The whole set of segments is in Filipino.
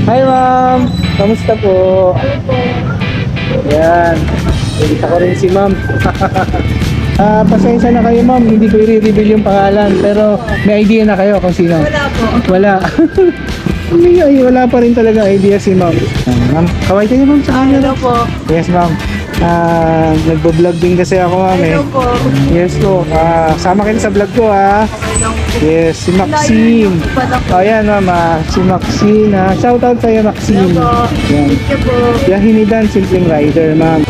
Hi ma'am! Kamusta po? Yan. Kita ko rin si ma'am. Pasensya na kayo ma'am, hindi ko i-reveal yung pangalan. Pero may idea na kayo kung sino? Wala po. Wala. Wala pa rin talaga idea si ma'am. Ma'am, kaway kayo ma'am sa akin. Hello po. Yes ma'am. Nagbo-vlog din kasi ako ma'am eh. Hello po. Yes po. Sama kayo sa vlog ko ha. Yes, si Maxine. Ayan ma'am, si Maxine ha. Shoutout sa'yo Maxine. Hello po. Yan. Thank you po. Yahinidan, simpleng rider ma'am.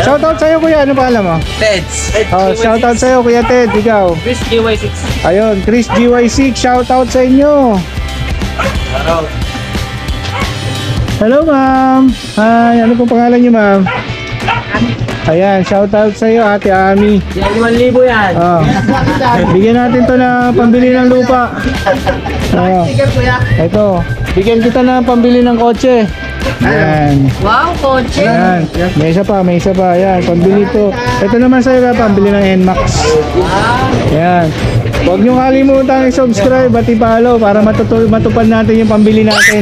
Shoutout sa'yo kuya, ano pangalan mo? Teds. Shoutout sa'yo kuya Ted, ikaw. Chris GY6. Ayun, Chris GY6, shoutout sa inyo. Hello ma'am. Hi, ano pong pangalan niyo ma'am? Ayan, shoutout sa iyo Ate Ami. Yan, 5,000 yan. Bigyan natin to na pambili ng lupa. Ito, bigyan kita na pambili ng kotse. Ayan. Wow, kotse. Ayan. May isa pa. Ayan, pambili to. Ito naman sa iyo pambili ng NMAX. Ayan. Huwag niyong kalimutan i-subscribe at i-follow para matupad natin yung pambili natin.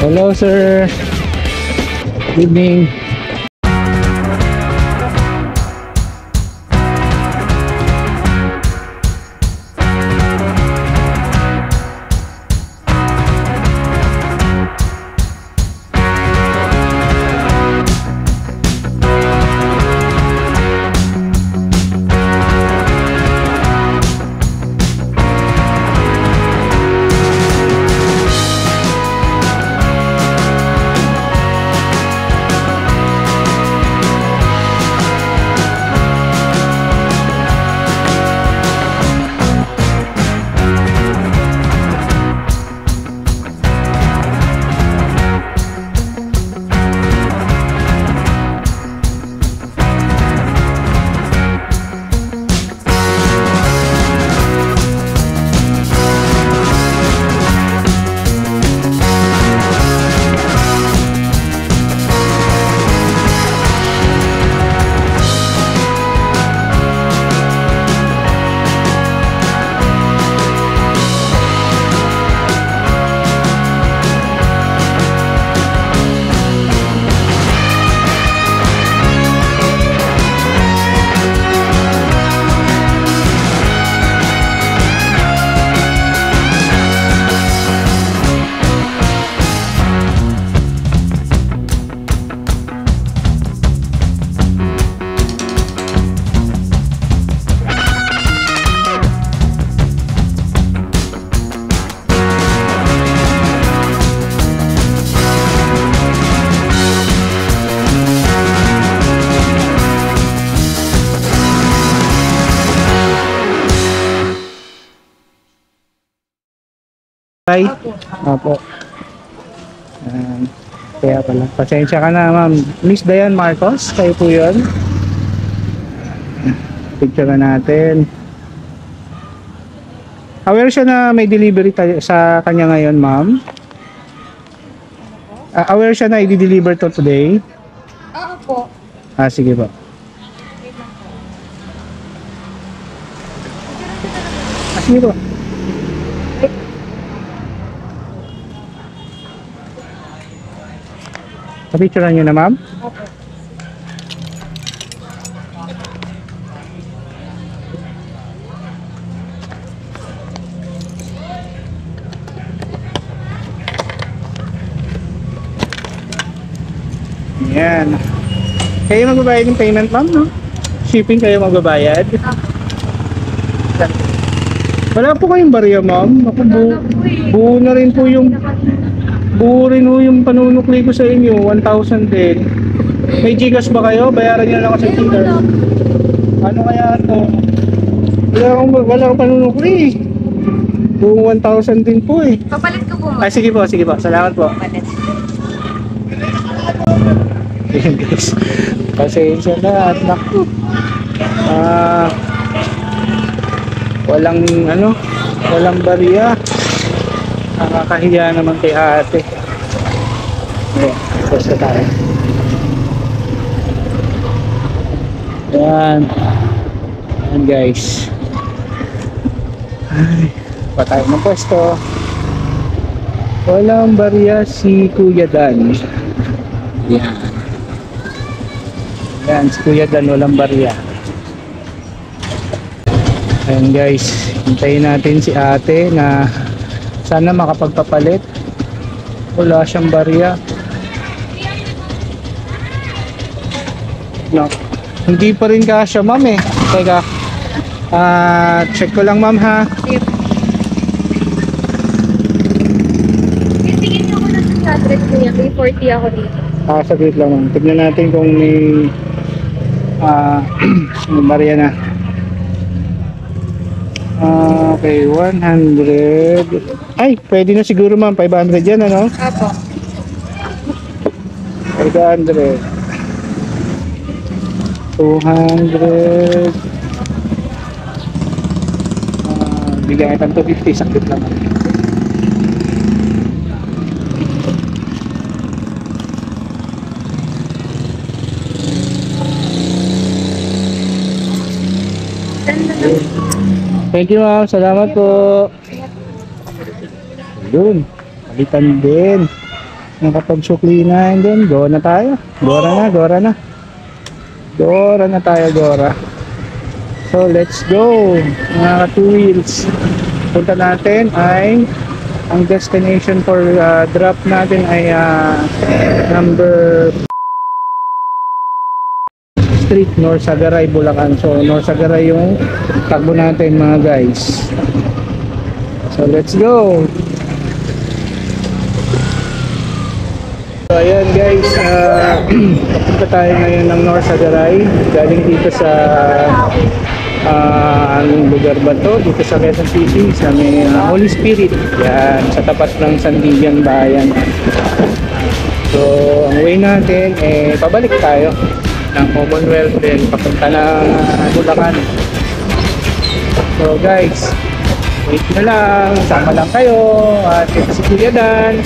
Hello sir. Good evening. Right? Opo. Kaya pala. Pasensya ka na ma'am. Miss Diane Marcos, kayo po yun. Picture na natin. Aware siya na may delivery sa kanya ngayon ma'am? Aware siya na i-deliver to today? Po. Sige po. Sige po. Picturean nyo na ma'am? Yan. Kayo magbabayad ng payment ma'am, no? Shipping kayo magbabayad? Wala po kayong barya ma'am? Ako buo na rin po yung panunukli ko sa inyo, 1,000 din. May Gcash ba kayo? Bayaran nyo lang ako sa Gcash. Ano kaya ito? Wala akong panunukli. Buong 1,000 din po eh. Papalit ko po mo. Sige po. Salamat po. Papalit. Ayan guys. Pasensya na at naku. Walang barya. Nakakahiya naman kay ate. Tapos na tayo. Ayan. Ayan guys. Ay, pa tayo ng pwesto. Walang barya si Kuya Dan. Yan. Yan, si Kuya Dan walang barya. Ayan guys, hintayin natin si ate na sana makapagpapalit. Wala siyang barya. No. Hindi pa rin kasya ma'am eh. Teka. Check ko lang ma'am ha. Titingin ako na sa address niya. May 40 ako dito. Saglit lang ma'am. Tignan natin kung may may barya na. Okay, 100. Ay, pwede na siguro ma'am. 500 yan ano? Apo. 500. 200. Bigyan kitang 250. Sakit lang ma'am. Thank you ma'am, salamat po. Doon, palitan din. Nakapag-sukli na, and then go na tayo. Gora na tayo, Gora. So let's go, mga two wheels. Punta natin ay, ang destination for drop natin ay number Street, Norsagaray, Bulacan. So Norsagaray yung takbo natin mga guys. So let's go. So ayan guys, papunta tayo ngayon ng Norsagaray. Galing dito sa anong lugar ba to? Dito sa Quezon City, sa may Holy Spirit. Yan, sa tapat ng Sandigan Bayan. So ang way natin pabalik tayo ng Commonwealth din papunta ng Bulacan. So guys, wait na lang, sama lang kayo at ito si Kuya Dan.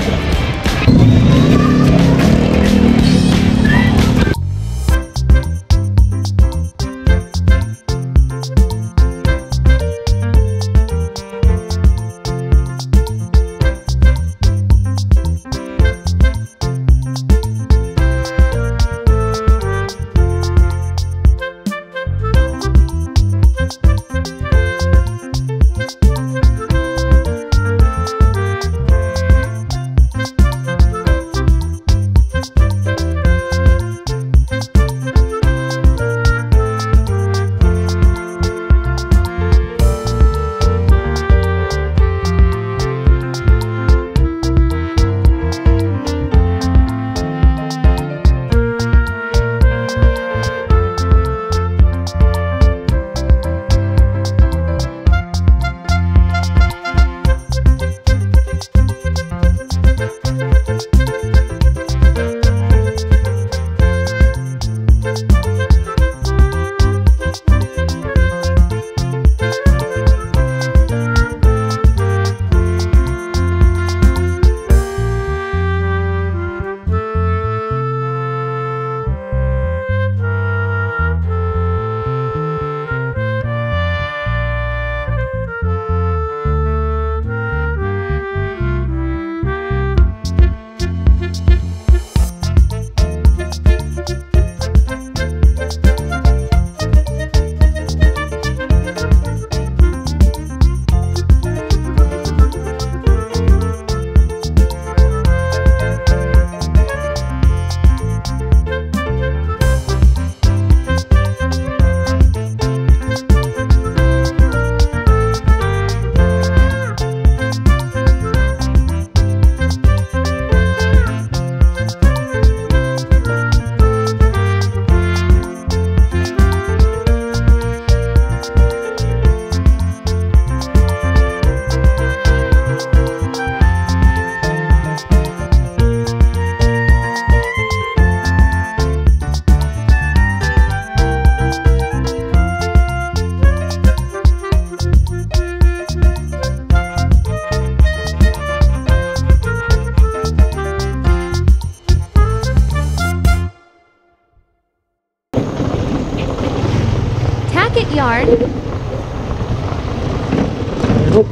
Yard.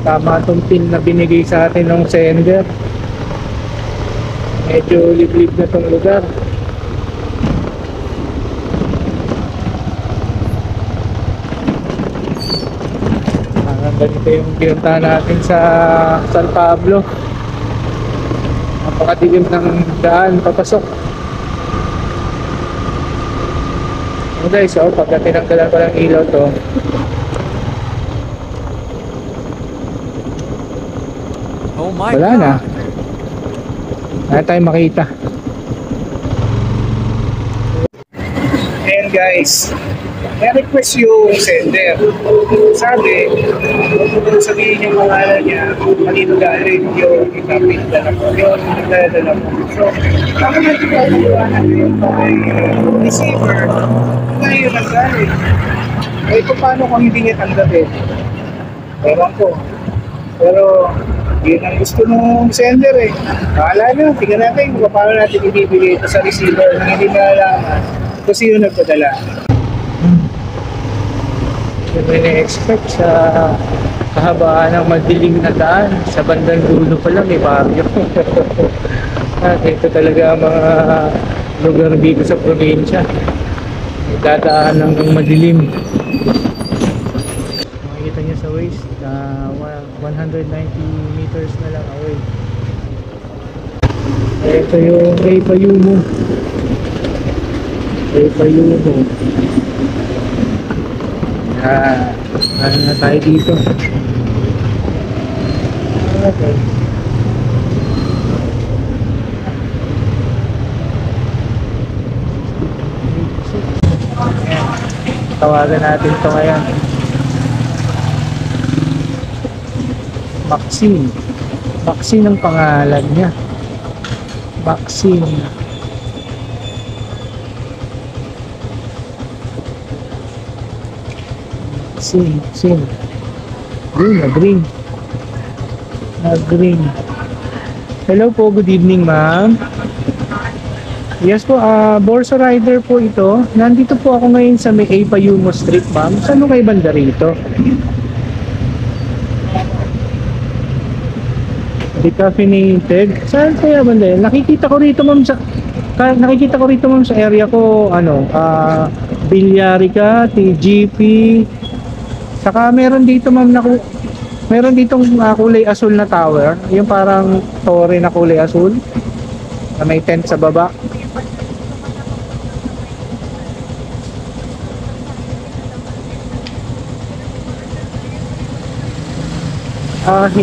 Tama itong pin na binigay sa atin ng sender. Medyo liblib na tong lugar. Ganito yung pinuntahan natin sa San Pablo. Napakadilim ng daan papasok. So guys, pagka tinanggalan ko ng ilaw to, Oh my wala God. na. Wala tayong makita. Ayan guys, may request yung sender. Sabi, kung sabihin yung pangalan niya, kanino galing yung pinapinda na po, yung pinagdadala po. So, ako na pinagdadala yung receiver, ngayon ang galing. Eh, kung paano kung hindi niya tanggapin? Ewan ko. Pero, yun ang gusto ng sender eh. Bahala na, tingnan natin kung paano natin ibibigay ito sa receiver nang hindi nalalaman kung sino nagpadala. Yung ini-expect sa kahabaan ng madilim na daan, sa bandang dulo pa lang may baryo. At ito talaga ang mga lugar dito sa probinsya. May dadaan ng madilim. Makikita niyo sa Waze, 190 meters na lang away. Ito yung Kay Payumo. Kay Payumo. Ano na tayo dito? Okay. Tawagan natin ito ngayon. Maxine. Maxine ang pangalan niya. Maxine. Maxine. Green. Green. Hello po, good evening ma'am. Yes po, Borso Rider po ito. Nandito po ako ngayon sa may Payumo Street ma'am. Saan mo kayo banda rito? Decaffeinated. Saan kaya banda yun? Nakikita ko rito ma'am sa area ko Villarica, TGP. Saka meron dito ma'am meron ditong kulay asul na tower, yung parang torre na kulay asul na may tent sa baba.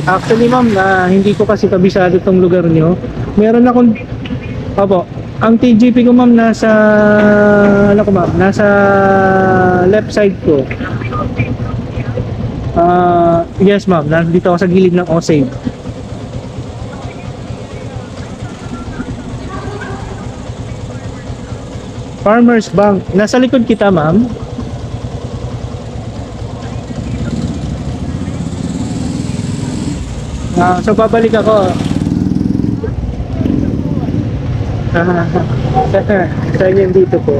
Actually ma'am, hindi ko kasi kabisado tong lugar nyo. Meron akong ang TGP ko ma'am nasa nasa left side ko. Yes ma'am, nandito ako sa gilid ng Osage. Farmers Bank, nasa likod kita ma'am. So babalik ako. Saan yan dito po?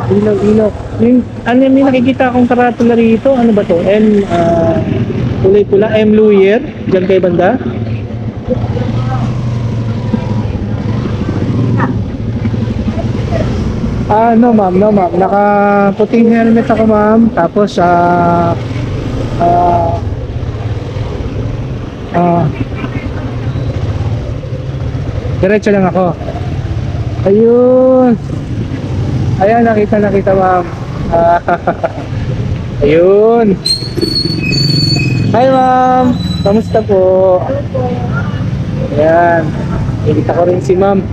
Ilaw. Yung, may nakikita akong karatula rito. Ano ba to? Kulay pula. M. Luyer. Diyan kay banda. No ma'am. Naka-puting helmet ako ma'am. Tapos, diretso lang ako. Ayun. Ayan, nakita ma'am. Ayun. Hi ma'am. Kamusta po? Ayan. Nakita ko rin si ma'am.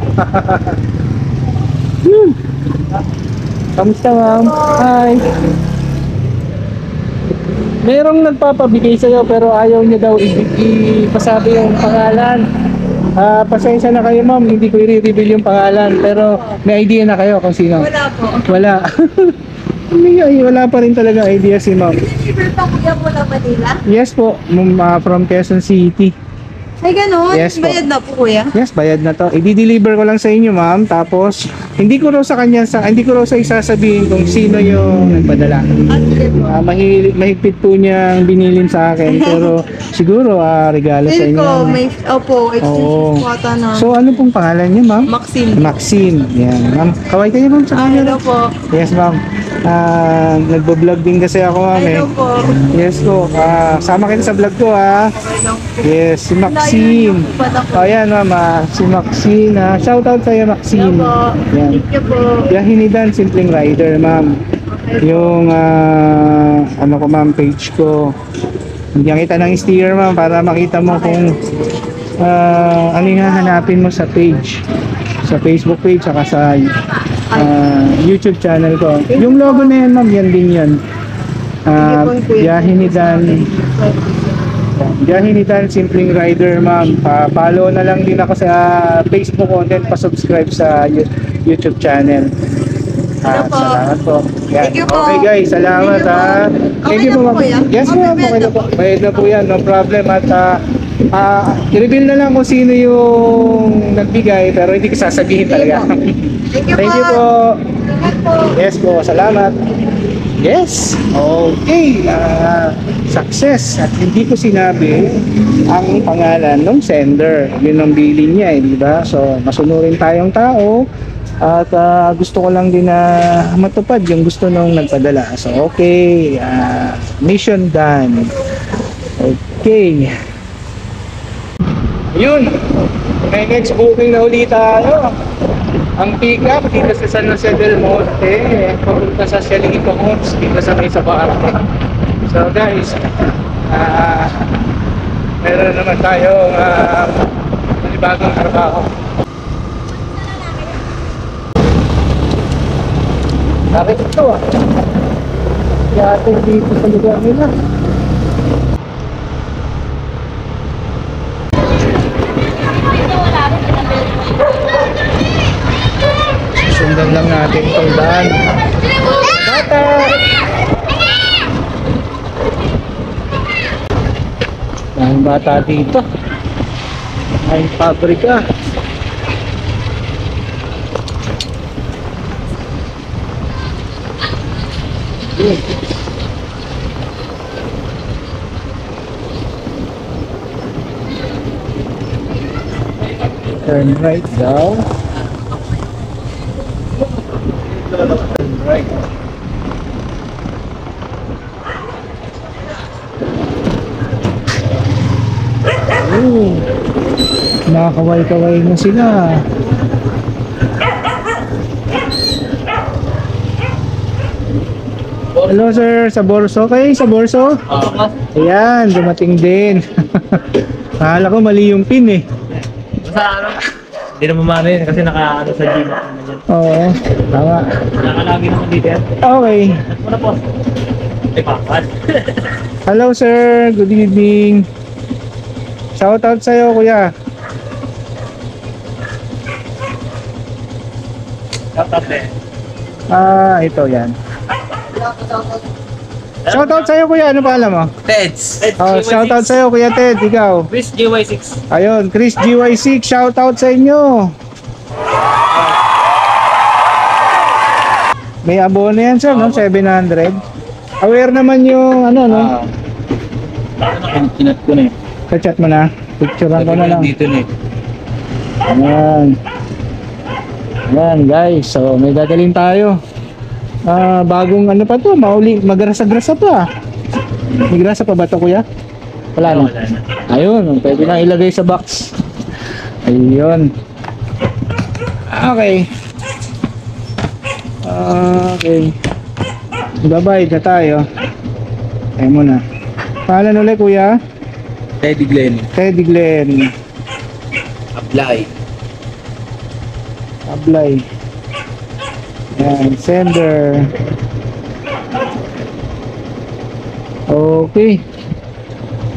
Yun. Kamusta ma'am? Hi. Merong nagpapabigay sa'yo pero ayaw niya daw ipasabi yung pangalan. Pasensya na kayo ma'am, hindi ko i-reveal yung pangalan pero may idea na kayo kung sino. Wala po. Wala. Wala pa rin talaga idea si ma'am. Receiver pa kuya po ng Manila? Yes po, from Quezon City. Ay, ganun? Yes po. Bayad na po, kuya? Yes, bayad na to. I-deliver ko lang sa inyo, ma'am. Tapos, hindi ko raw sa isasabihin kung sino yung nagpadala. At sige po. Mahigpit po niyang binilin sa akin. Pero, siguro, regalo sa Feel inyo. ko, may, opo, Oo. exchange po ata na. So, ano pong pangalan niyo, ma'am? Maxine. Maxine. Yan, ma'am. Kaway kayo, ma'am, sa camera. Hello po. Yes, ma'am. Nagbo-vlog din kasi ako, ma'am. Hello po. Yes po. Sama kita sa vlog ko, ha. Hello po. Yes, si Maxine. Pala po. O yan, ma'am. Si Maxine. Shoutout sa'yo, Maxine. Hello po. Yan. Thank you po. Yahinidan Simpleng Rider, ma'am. Yung, ano ko, ma'am, page ko. Bigyan kita ng sticker, ma'am, para makita mo kung ano yung hahanapin mo sa page. Sa Facebook page, saka sa YouTube channel ko. Yung logo na yan, ma'am, yan din yan. Yahinidan Simpleng Rider, ma'am. Follow na lang din ako sa Facebook content, pa-subscribe sa YouTube channel. Salamat po. Yan. Thank you po. Okay guys, salamat Thank you po. Thank you Okay po, na ma'am. po yan? Yes Okay, ma'am, okay na po. Bayad na po yan, no problem. At i-reveal na lang kung sino yung nagbigay, pero hindi ko sasabihin talaga. Thank you Thank you po. po. Salamat po. Yes po, salamat. Yes. Okay. Success. At hindi ko sinabi ang pangalan ng sender. Yun ang billing niya, di ba? So, masunurin tayong tao. At gusto ko lang din na matupad yung gusto nung nagpadala. So, okay. Mission done. Okay. Yun. May next booking na ulit tayo. Ang pick-up dito sa San Jose del Monte, papunta sa Cielito Homes dito sa may Sabara. So guys, meron naman tayong panibagong trabaho. Bakit ito Yate dito sa lugar nila. Sundan lang natin itong daan. Bata! Ang bata dito. Ay pabrika. Turn right daw. Turn right. Nakakaway-kaway na sila. Hello sir, sa Borso. Okay, sa Borso? Ayan, dumating din. Akala ko mali yung pin eh. Basta ano, hindi naman mamin kasi naka-ano sa Gmail naman yan. Oo, tama. Nakalagi naman dito yan. Okay. At muna po. Ay, pakad. Hello sir, good evening. Shoutout sa'yo kuya. Tap eh. Ito yan. Shoutout sa'yo kuya, ano pala mo? Teds. Shoutout sa'yo kuya Ted, ikaw. Chris GY6. Ayun, Chris GY6, shoutout sa inyo. May abono yan sir, no? 700. Aware naman yung ano, no? Kinat ko na eh. Sa-chat mo na. Picturean ko na lang. Dito na eh. Ayan. Ayan guys, so may dadalhin tayo. Bagong ano pa to, magrasa-grasa pa. May grasa pa ba to kuya? Wala na. Wala na. Ayun, pwede na ilagay sa box. Ayun. Okay. Okay. Bye-bye na tayo. Tayo muna. Pangalan ulit kuya? Teddy Glenn. Teddy Glenn. Apply. Apply. Yan, sender. Okay.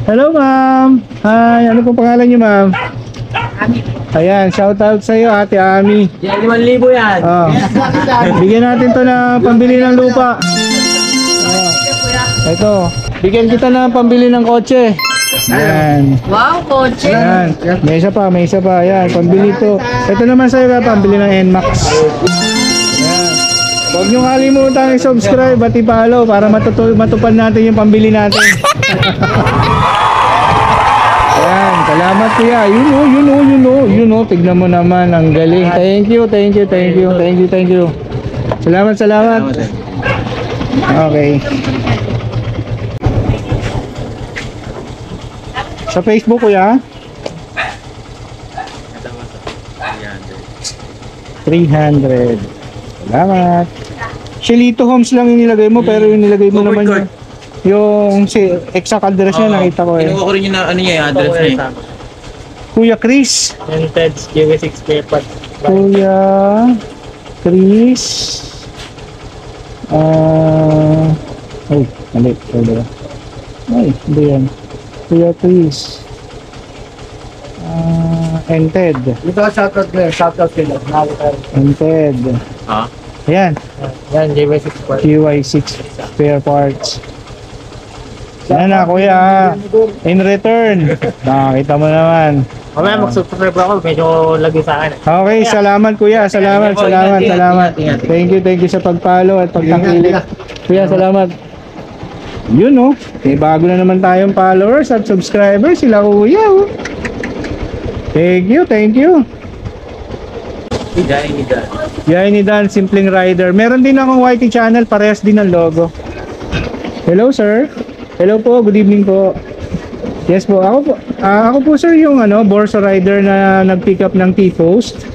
Hello ma'am. Hi, ano pong pangalan niyo ma'am? Ami. Ayan, shoutout sa iyo Ate Ami. Yan, 5,000 yan. Oh. Bigyan natin to na pambili ng lupa. Ito, bigyan kita ng pambili ng kotse. Yan. Wow, kotse. Yan. May isa pa, may isa pa. Yan, pambili to. Ito naman sa'yo ka, pambili ng NMAX. Yan. Huwag nyo kalimutan i-subscribe at i-follow para matupad natin yung pambili natin. Yan, salamat kuya. Yun o. Tignan mo naman, ang galing. Thank you. Salamat. Okay. Sa Facebook kuya? 300. Salamat. Shelito Homes lang yung nilagay mo, pero yung nilagay mo naman yung si exact address niya, nakita ko eh. Kinuha ko rin yung ano niya, yung address niya. Kuya Chris. And Ted's GW6 spare parts. Kuya Chris. Ay, mali. Ay, hindi yan. Kuya Chris. And Ted. Dito ka shoutout kayo. And Ted. Ha? Ayan. Yan, GW6 parts. QY6 spare parts. Yan na kuya. In return. Nakakita mo naman. Mamaya mag-subscribe ako, medyo lagi sa akin. Okay, salamat kuya. Salamat. Ingat. Thank you sa pag-follow at pagtangkilik. Kuya, salamat. Yun oh. May bago na naman tayong followers at subscribers. Sila kuya oh. Thank you. Yan ni Dan, Simpleng Rider. Meron din akong YT channel, parehas din ang logo. Hello sir. Hello po, good evening po. Yes po, ako po sir yung Borso Rider na nag-pick up ng T-Post.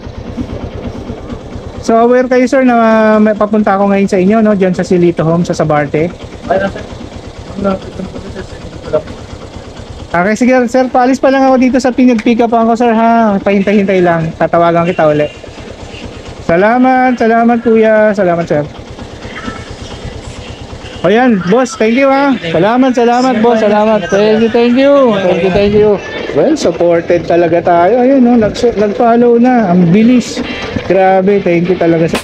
So aware kayo sir na may papunta ako ngayon sa inyo, no? Diyan sa Silito Home, sa Sabarte. Okay, sige sir, paalis pa lang ako dito sa pinag-pick up ako sir ha. Pahintay-hintay lang, tatawagan kita uli. Salamat kuya, salamat sir. O yan, boss, thank you ha. Salamat boss, salamat. Thank you. Well, supported talaga tayo. Ayun no, nag-follow na. Ang bilis. Grabe, thank you talaga sa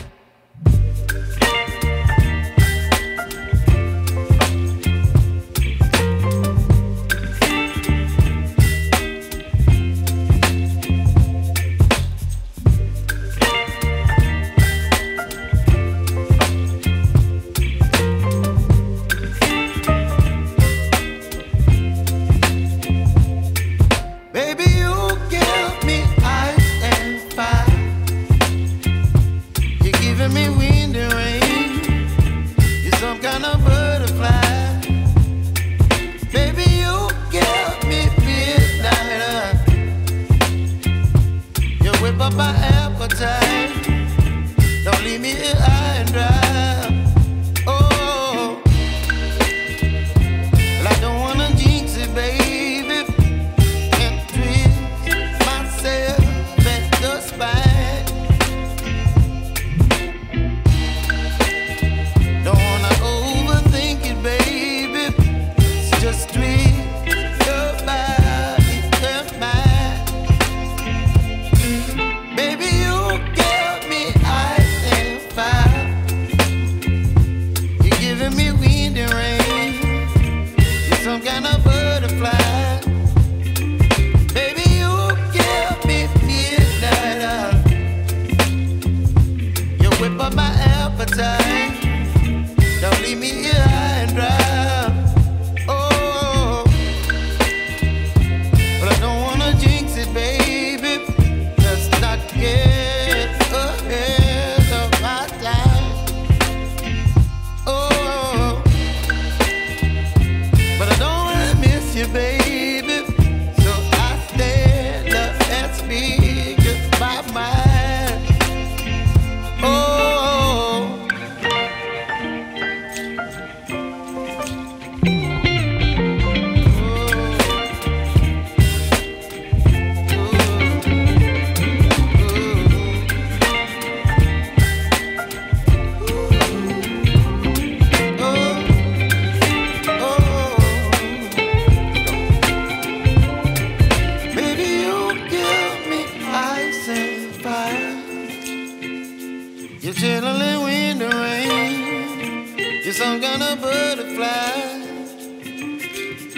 You're some kind of butterfly.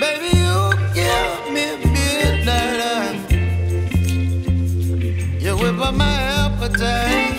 Baby, you give me day.